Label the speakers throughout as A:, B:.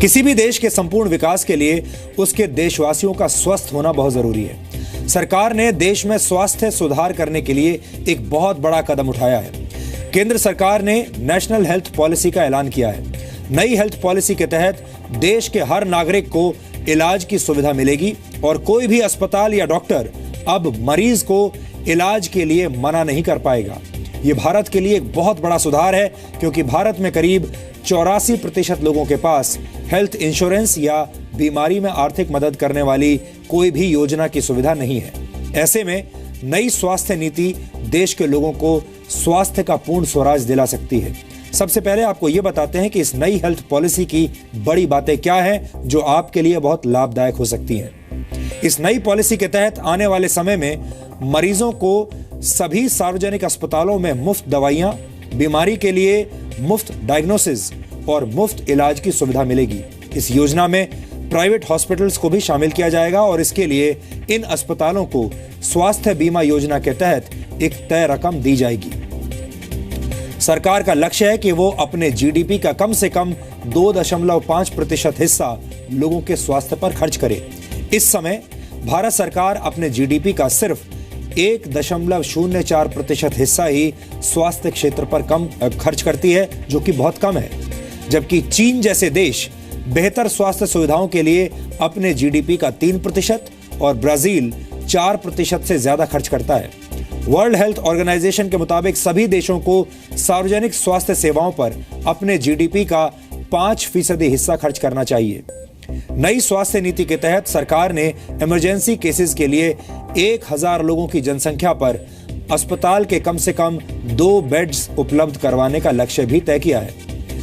A: किसी भी देश के संपूर्ण विकास के लिए उसके देशवासियों का स्वस्थ होना बहुत जरूरी है। सरकार ने देश में स्वास्थ्य सुधार करने के लिए एक बहुत बड़ा कदम उठाया है। केंद्र सरकार ने नेशनल हेल्थ पॉलिसी का ऐलान किया है। नई हेल्थ पॉलिसी के तहत देश के हर नागरिक को इलाज की सुविधा मिलेगी और कोई भी अस्पताल या डॉक्टर अब मरीज को इलाज के लिए मना नहीं कर पाएगा। ये भारत के लिए एक बहुत बड़ा सुधार है, क्योंकि भारत में करीब 84% लोगों के पास हेल्थ इंश्योरेंस या बीमारी में आर्थिक मदद करने वाली कोई भी योजना की सुविधा नहीं है। ऐसे में नई स्वास्थ्य नीति देश के लोगों को स्वास्थ्य का पूर्ण स्वराज दिला सकती है। सबसे पहले आपको ये बताते हैं कि इस नई हेल्थ पॉलिसी की बड़ी बातें क्या हैं जो आपके लिए बहुत लाभदायक हो सकती हैं। इस नई पॉलिसी के तहत आने वाले समय में मरीजों को सभी सार्वजनिक अस्पतालों में मुफ्त दवाइयां, बीमारी के लिए मुफ्त डायग्नोसिस और मुफ्त इलाज की सुविधा मिलेगी। इस योजना में प्राइवेट हॉस्पिटल्स को भी शामिल किया जाएगा और इसके लिए इन अस्पतालों को स्वास्थ्य बीमा योजना के तहत एक तय रकम दी जाएगी। सरकार का लक्ष्य है कि वो अपने जीडीपी का कम से कम 2.5% हिस्सा लोगों के स्वास्थ्य पर खर्च करे। इस समय भारत सरकार अपने जीडीपी का सिर्फ 1.04% हिस्सा ही स्वास्थ्य क्षेत्र पर कम खर्च करती है, जो कि बहुत कम है। जबकि चीन जैसे देश बेहतर स्वास्थ्य सुविधाओं के लिए अपने जीडीपी का 3% और ब्राजील 4% से ज्यादा खर्च करता है। वर्ल्ड हेल्थ ऑर्गेनाइजेशन के मुताबिक सभी देशों को सार्वजनिक स्वास्थ्य सेवाओं पर अपने जीडीपी का 5% हिस्सा खर्च करना चाहिए। नई स्वास्थ्य नीति के तहत सरकार ने इमरजेंसी केसेस के लिए 1000 लोगों की जनसंख्या पर अस्पताल के कम से कम 2 बेड्स उपलब्ध करवाने का लक्ष्य भी तय किया है।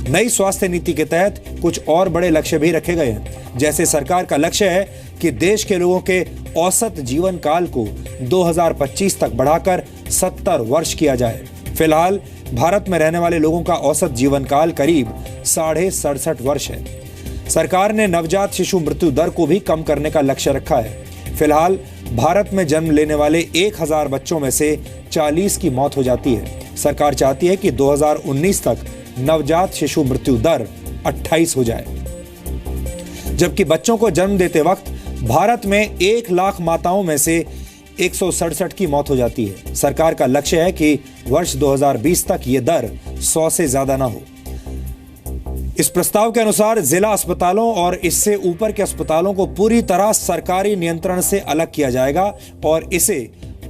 A: नई स्वास्थ्य नीति के तहत कुछ और बड़े लक्ष्य भी रखे गए हैं। जैसे सरकार का लक्ष्य है कि देश के लोगों के औसत जीवन काल को 2025 तक बढ़ाकर 70 वर्ष किया जाए। फिलहाल भारत में रहने वाले लोगों का औसत जीवन काल करीब 67.5 वर्ष है। सरकार ने नवजात शिशु मृत्यु दर को भी कम करने का लक्ष्य रखा है। फिलहाल भारत में जन्म लेने वाले 1000 बच्चों में से 40 की मौत हो जाती है। सरकार चाहती है कि 2019 तक नवजात शिशु मृत्यु दर 28 हो जाए। जबकि बच्चों को जन्म देते वक्त भारत में 1 लाख माताओं में से 167 की मौत हो जाती है। सरकार का लक्ष्य है कि वर्ष 2020 तक ये दर 100 से ज्यादा ना हो। इस प्रस्ताव के अनुसार जिला अस्पतालों और इससे ऊपर के अस्पतालों को पूरी तरह सरकारी नियंत्रण से अलग किया जाएगा और इसे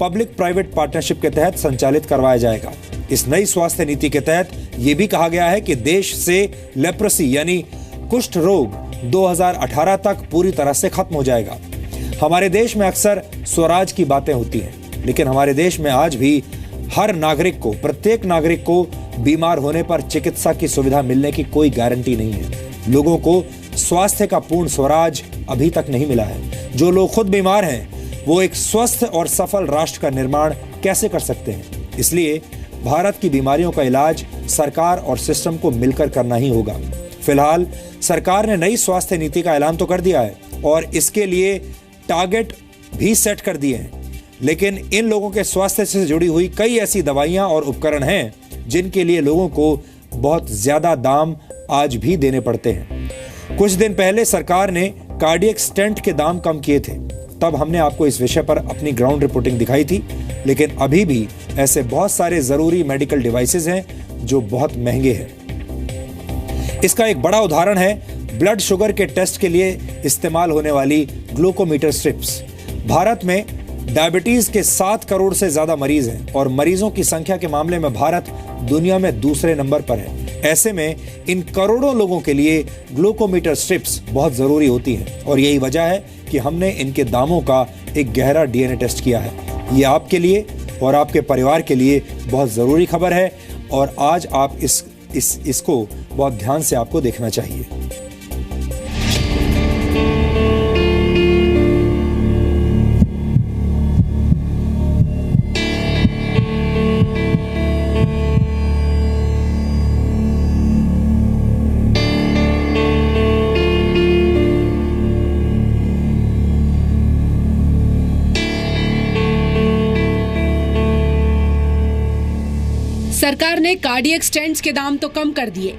A: पब्लिक प्राइवेट पार्टनरशिप के तहत संचालित करवाया जाएगा। इस नई स्वास्थ्य नीति के तहत यह भी कहा गया है कि देश से लेप्रोसी यानी कुष्ठ रोग 2018 तक पूरी तरह से खत्म हो जाएगा। हमारे देश में अक्सर स्वराज की बातें होती हैं, लेकिन हमारे देश में आज भी हर नागरिक को, प्रत्येक नागरिक को बीमार होने पर चिकित्सा की सुविधा मिलने की कोई गारंटी नहीं है। लोगों को स्वास्थ्य का पूर्ण स्वराज अभी तक नहीं मिला है। जो लोग खुद बीमार हैं, वो एक स्वस्थ और सफल राष्ट्र का निर्माण कैसे कर सकते हैं? इसलिए भारत की बीमारियों का इलाज सरकार और सिस्टम को मिलकर करना ही होगा। फिलहाल सरकार ने नई स्वास्थ्य नीति का ऐलान तो कर दिया है और इसके लिए टारगेट भी सेट कर दिए हैं, लेकिन इन लोगों के स्वास्थ्य से जुड़ी हुई कई ऐसी दवाइयां और उपकरण हैं जिनके लिए लोगों को बहुत ज्यादा दाम आज भी देने पड़ते हैं। कुछ दिन पहले सरकार ने कार्डियक स्टेंट के दाम कम किए थे, तब हमने आपको इस विषय पर अपनी ग्राउंड रिपोर्टिंग दिखाई थी। लेकिन अभी भी ऐसे बहुत सारे जरूरी मेडिकल डिवाइसेस हैं जो बहुत महंगे हैं। इसका एक बड़ा उदाहरण है ब्लड शुगर के टेस्ट के लिए इस्तेमाल होने वाली ग्लूकोमीटर स्ट्रिप्स। भारत में डायबिटीज के 7 करोड़ से ज्यादा मरीज हैं और मरीजों की संख्या के मामले में भारत दुनिया में दूसरे नंबर पर है। ऐसे में इन करोड़ों लोगों के लिए ग्लूकोमीटर स्ट्रिप्स बहुत जरूरी होती हैं और यही वजह है कि हमने इनके दामों का एक गहरा डीएनए टेस्ट किया है। ये आपके लिए और आपके परिवार के लिए बहुत जरूरी खबर है और आज आप इसको बहुत ध्यान से आपको देखना चाहिए।
B: सरकार ने कार्डियक स्टेंट्स के दाम तो कम कर दिए,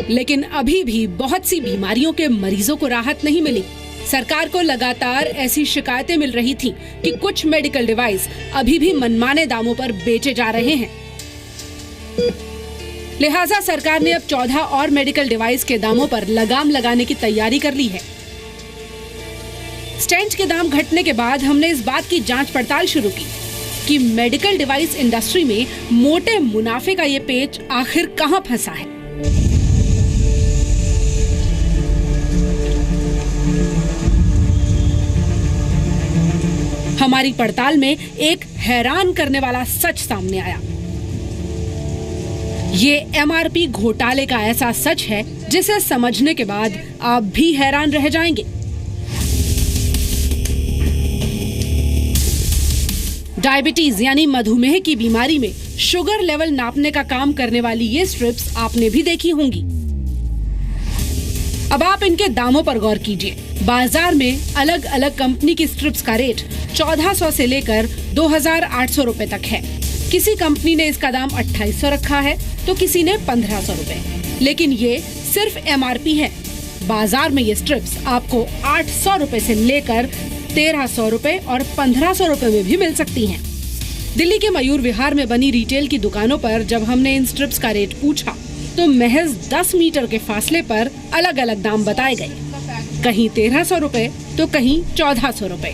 B: लेकिन अभी भी बहुत सी बीमारियों के मरीजों को राहत नहीं मिली। सरकार को लगातार ऐसी शिकायतें मिल रही थी कि कुछ मेडिकल डिवाइस अभी भी मनमाने दामों पर बेचे जा रहे हैं। लिहाजा सरकार ने अब 14 और मेडिकल डिवाइस के दामों पर लगाम लगाने की तैयारी कर ली है। स्टेंट के दाम घटने के बाद हमने इस बात की जांच पड़ताल शुरू की कि मेडिकल डिवाइस इंडस्ट्री में मोटे मुनाफे का ये पेच आखिर कहां फंसा है। हमारी पड़ताल में एक हैरान करने वाला सच सामने आया। ये एमआरपी घोटाले का ऐसा सच है जिसे समझने के बाद आप भी हैरान रह जाएंगे। डायबिटीज यानी मधुमेह की बीमारी में शुगर लेवल नापने का काम करने वाली ये स्ट्रिप्स आपने भी देखी होंगी। अब आप इनके दामों पर गौर कीजिए। बाजार में अलग अलग कंपनी की स्ट्रिप्स का रेट 1400 से लेकर 2800 रुपए तक है। किसी कंपनी ने इसका दाम 2800 रखा है तो किसी ने 1500 रुपए। लेकिन ये सिर्फ एमआरपी है। बाजार में ये स्ट्रिप्स आपको 800 रुपए से लेकर 1300 रुपए और 1500 रुपए में भी मिल सकती हैं। दिल्ली के मयूर विहार में बनी रिटेल की दुकानों पर जब हमने इन स्ट्रिप्स का रेट पूछा तो महज 10 मीटर के फासले पर अलग अलग दाम बताए गए। कहीं 1300 रुपए तो कहीं 1400 रुपए।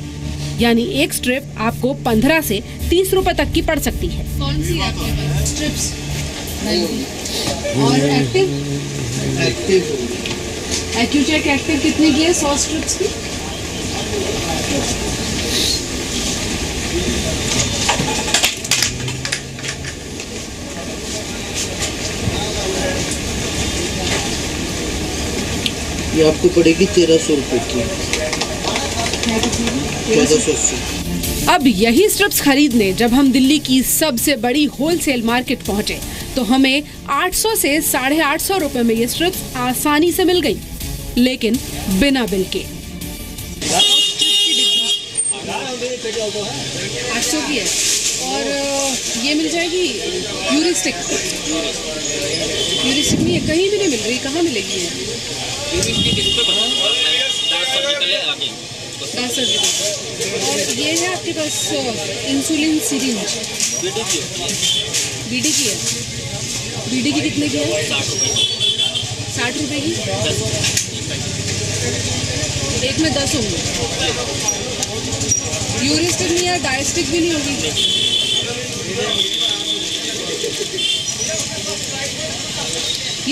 B: यानी एक स्ट्रिप आपको 15 से 30 रुपए तक की पड़ सकती है।
C: कौन सी आपके पास स्ट्रिप्स? और एक्टिव एक्यूचेक एक्टिव कितने की है 100 स्ट्रिप्स की?
D: ये आपको पड़ेगी 1300 रुपए की। 1480।
B: अब यही स्ट्रिप्स खरीदने जब हम दिल्ली की सबसे बड़ी होलसेल मार्केट पहुंचे तो हमें 800 से 850 रुपए में ये स्ट्रिप्स आसानी से मिल गई, लेकिन बिना बिल के।
C: 800 की है और ये मिल जाएगी यूरिस्टिक नहीं है, कहीं भी नहीं मिल रही। कहाँ मिलेगी ये? 10 सर्जिकल। और ये है आपके पास इंसुलिन सिरिंज बीडी की है। बीडी की कितने की है? 60 रुपए की। एक में 10 होंगे। यूरिस्टिक नहीं है, डायस्टिक भी नहीं होगी।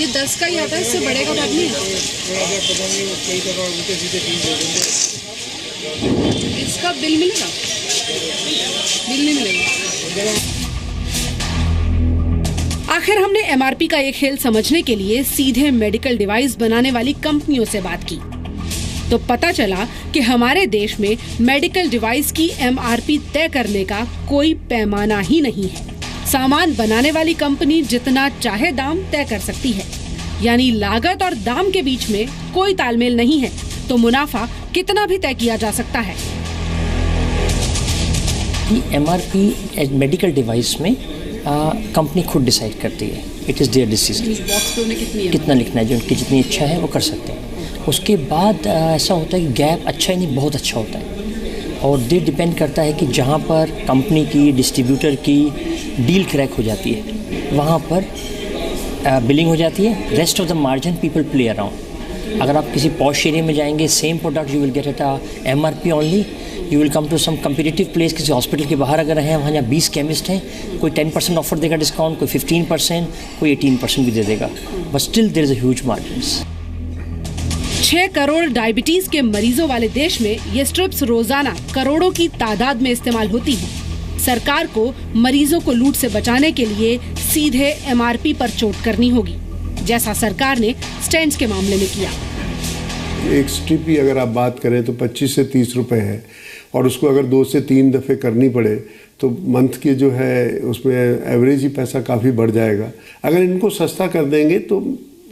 C: ये 10 का ही आता है, इससे बड़े का बात नहीं है। इसका बिल मिलेगा? बिल नहीं मिलेगा।
B: आखिर हमने एमआरपी का ये खेल समझने के लिए सीधे मेडिकल डिवाइस बनाने वाली कंपनियों से बात की तो पता चला कि हमारे देश में मेडिकल डिवाइस की एमआरपी तय करने का कोई पैमाना ही नहीं है। सामान बनाने वाली कंपनी जितना चाहे दाम तय कर सकती है, यानी लागत और दाम के बीच में कोई तालमेल नहीं है तो मुनाफा कितना भी तय किया जा सकता है।
E: एमआरपी मेडिकल डिवाइस में कंपनी खुद डिसाइड करती है। It is there decision. कितना लिखना है, जो उनकी जितनी इच्छा है वो कर सकते हैं। उसके बाद ऐसा होता है कि गैप अच्छा ही नहीं बहुत अच्छा होता है और ये डिपेंड करता है कि जहाँ पर कंपनी की डिस्ट्रीब्यूटर की डील क्रैक हो जाती है वहाँ पर बिलिंग हो जाती है। Rest of the margin people play around. अगर आप किसी पॉश एरिया में जाएंगे same product you will get at MRP only. You will come to some competitive place, किसी हॉस्पिटल के बाहर अगर हैं वहाँ जहाँ 20 केमिस्ट हैं, कोई 10% ऑफर देगा डिस्काउंट, कोई 15%, कोई 18% भी दे देगा, but still there is a huge margins.
B: 6 crore diabetes के मरीजों वाले देश में ये स्ट्रिप्स रोजाना करोड़ों की तादाद में इस्तेमाल होती हैं। सरकार को मरीजों को लूट से बचाने के लिए सीधे एमआरपी पर चोट करनी होगी, जैसा सरकार ने स्टेंट्स के मामले में किया।
F: एक स्ट्रिप ही अगर आप बात करें तो 25 से 30 रुपए है और उसको अगर 2 से 3 दफ़े करनी पड़े तो मंथ के जो है उसमें एवरेज ही पैसा काफ़ी बढ़ जाएगा। अगर इनको सस्ता कर देंगे तो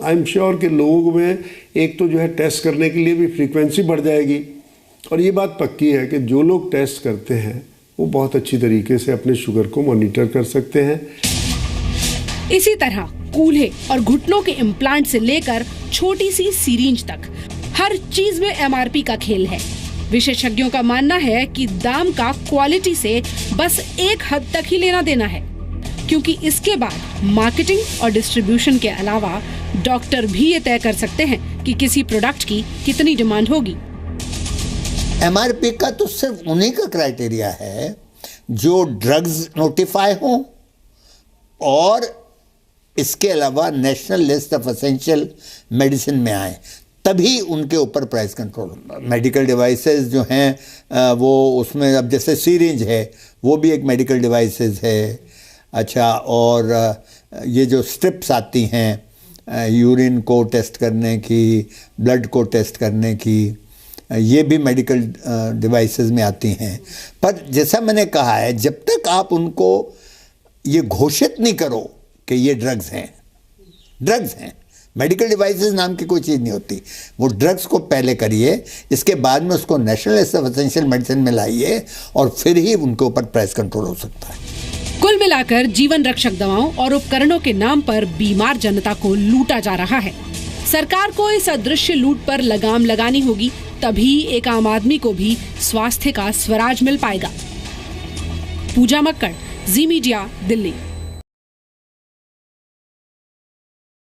F: आई एम श्योर कि लोगों में एक तो जो है टेस्ट करने के लिए भी फ्रीक्वेंसी बढ़ जाएगी और ये बात पक्की है कि जो लोग टेस्ट करते हैं वो बहुत अच्छी तरीके से अपने शुगर को मॉनिटर कर सकते हैं।
B: इसी तरह कूल्हे और घुटनों के इम्प्लांट से लेकर छोटी सी सीरिंज तक हर चीज में एमआरपी का खेल है। विशेषज्ञों का मानना है कि दाम का क्वालिटी से बस एक हद तक ही लेना देना है, क्योंकि इसके बाद मार्केटिंग और डिस्ट्रीब्यूशन के अलावा डॉक्टर भी ये तय कर सकते हैं कि किसी प्रोडक्ट की कितनी डिमांड होगी।
G: एमआरपी का तो सिर्फ उन्हीं का क्राइटेरिया है जो ड्रग्स नोटिफाई हों और इसके अलावा national list of essential medicine में आए, तभी उनके ऊपर प्राइस कंट्रोल होगा। मेडिकल डिवाइसेस जो हैं वो उसमें अब जैसे सीरिंज है वो भी एक मेडिकल डिवाइसेस है। अच्छा, और ये जो स्ट्रिप्स आती हैं यूरिन को टेस्ट करने की, ब्लड को टेस्ट करने की, ये भी मेडिकल डिवाइसेस में आती हैं। पर जैसा मैंने कहा है, जब तक आप उनको ये घोषित नहीं करो कि ये ड्रग्स हैं, मेडिकल डिवाइसेस नाम की कोई चीज़ नहीं होती। वो ड्रग्स को पहले करिए, इसके बाद में उसको national list of essential medicine में लाइए और फिर ही उनके ऊपर प्राइस कंट्रोल हो सकता है।
B: कुल मिलाकर जीवन रक्षक दवाओं और उपकरणों के नाम पर बीमार जनता को लूटा जा रहा है। सरकार को इस अदृश्य लूट पर लगाम लगानी होगी, तभी एक आम आदमी को भी स्वास्थ्य का स्वराज मिल पाएगा। पूजा मक्कड़, जी मीडिया, दिल्ली।